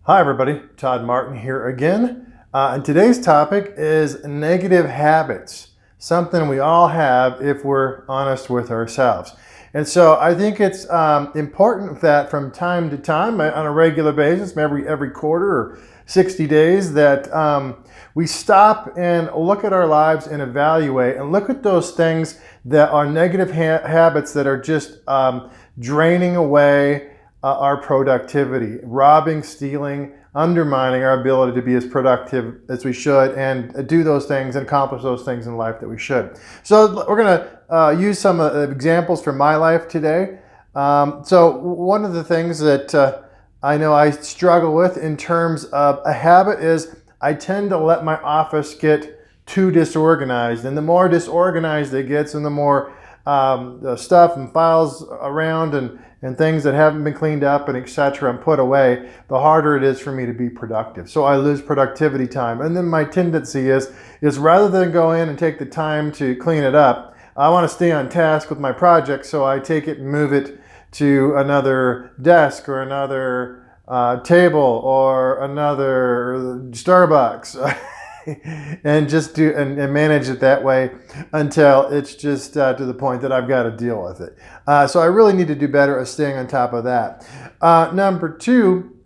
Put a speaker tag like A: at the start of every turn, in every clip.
A: Hi everybody, Todd Martin here again. And today's topic is negative habits, something we all have if we're honest with ourselves. And so I think it's important that from time to time, on a regular basis, every quarter or 60 days, that we stop and look at our lives and evaluate and look at those things that are negative habits that are just draining away our productivity, robbing, stealing, undermining our ability to be as productive as we should and do those things and accomplish those things in life that we should. So we're going to use some examples from my life today. So one of the things that I know I struggle with in terms of a habit is I tend to let my office get too disorganized. And the more disorganized it gets and the more stuff and files around and things that haven't been cleaned up and etc. and put away, the harder it is for me to be productive. So I lose productivity time. And then my tendency is rather than go in and take the time to clean it up, I want to stay on task with my project, so I take it and move it to another desk or another table or another Starbucks. And just do and manage it that way until it's just to the point that I've got to deal with it. So I really need to do better at staying on top of that. Number two,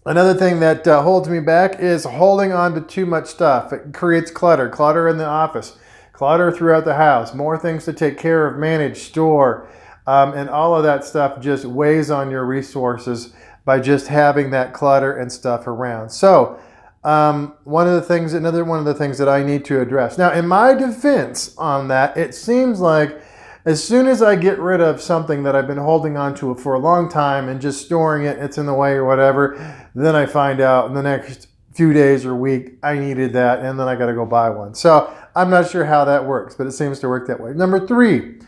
A: another thing that holds me back is holding on to too much stuff. It creates clutter in the office, clutter throughout the house, more things to take care of, manage, store, and all of that stuff just weighs on your resources by just having that clutter and stuff around. So another one of the things that I need to address. Now, in my defense on that, it seems like as soon as I get rid of something that I've been holding on to for a long time and just storing it, it's in the way or whatever, then I find out in the next few days or week, I needed that, and then I got to go buy one. So I'm not sure how that works, but it seems to work that way. Number three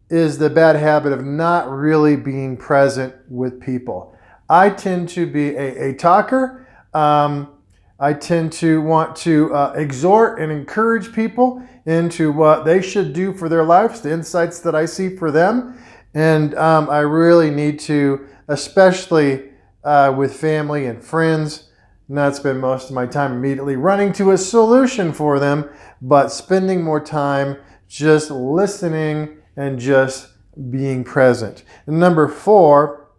A: is the bad habit of not really being present with people. I tend to be a talker. I tend to want to exhort and encourage people into what they should do for their lives, the insights that I see for them. And I really need to, especially with family and friends, not spend most of my time immediately running to a solution for them, but spending more time just listening and just being present. And number four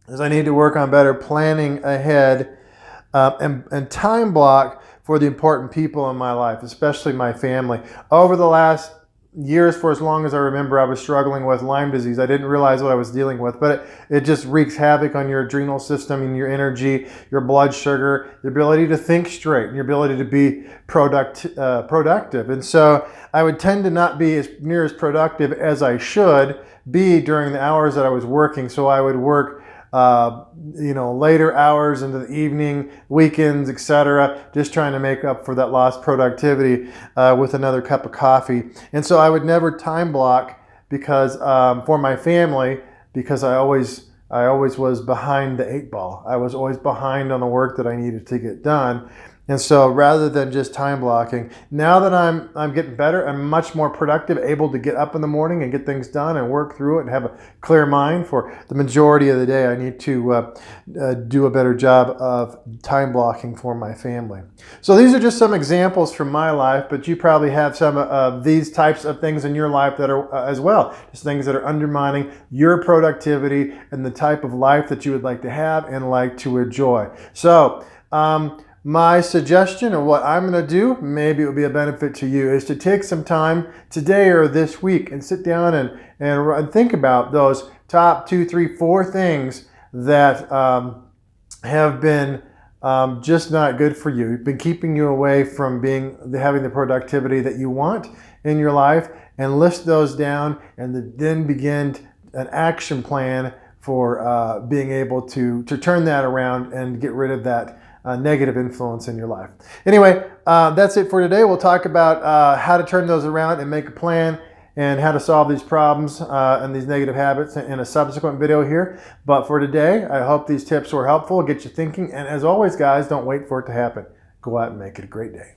A: is I need to work on better planning ahead and time block for the important people in my life, especially my family. Over the last years, for as long as I remember, I was struggling with Lyme disease. I didn't realize what I was dealing with, but it just wreaks havoc on your adrenal system and your energy, your blood sugar, your ability to think straight, and your ability to be productive. And so I would tend to not be as near as productive as I should be during the hours that I was working. So I would work later hours into the evening, weekends, etc., just trying to make up for that lost productivity with another cup of coffee. And so I would never time block because for my family, because I always was behind the eight ball. I was always behind on the work that I needed to get done. And so rather than just time blocking, now that I'm getting better, I'm much more productive, able to get up in the morning and get things done and work through it and have a clear mind for the majority of the day. I need to do a better job of time blocking for my family. So these are just some examples from my life, but you probably have some of these types of things in your life that are as well. Just things that are undermining your productivity and the type of life that you would like to have and like to enjoy. So, my suggestion or what I'm going to do, maybe it will be a benefit to you, is to take some time today or this week and sit down and think about those top 2, 3, 4 things that have been just not good for you. Been keeping you away from having the productivity that you want in your life, and list those down and then begin an action plan for being able to turn that around and get rid of that negative influence in your life. Anyway, that's it for today. We'll talk about how to turn those around and make a plan and how to solve these problems and these negative habits in a subsequent video here. But for today, I hope these tips were helpful, get you thinking. And as always, guys, don't wait for it to happen. Go out and make it a great day.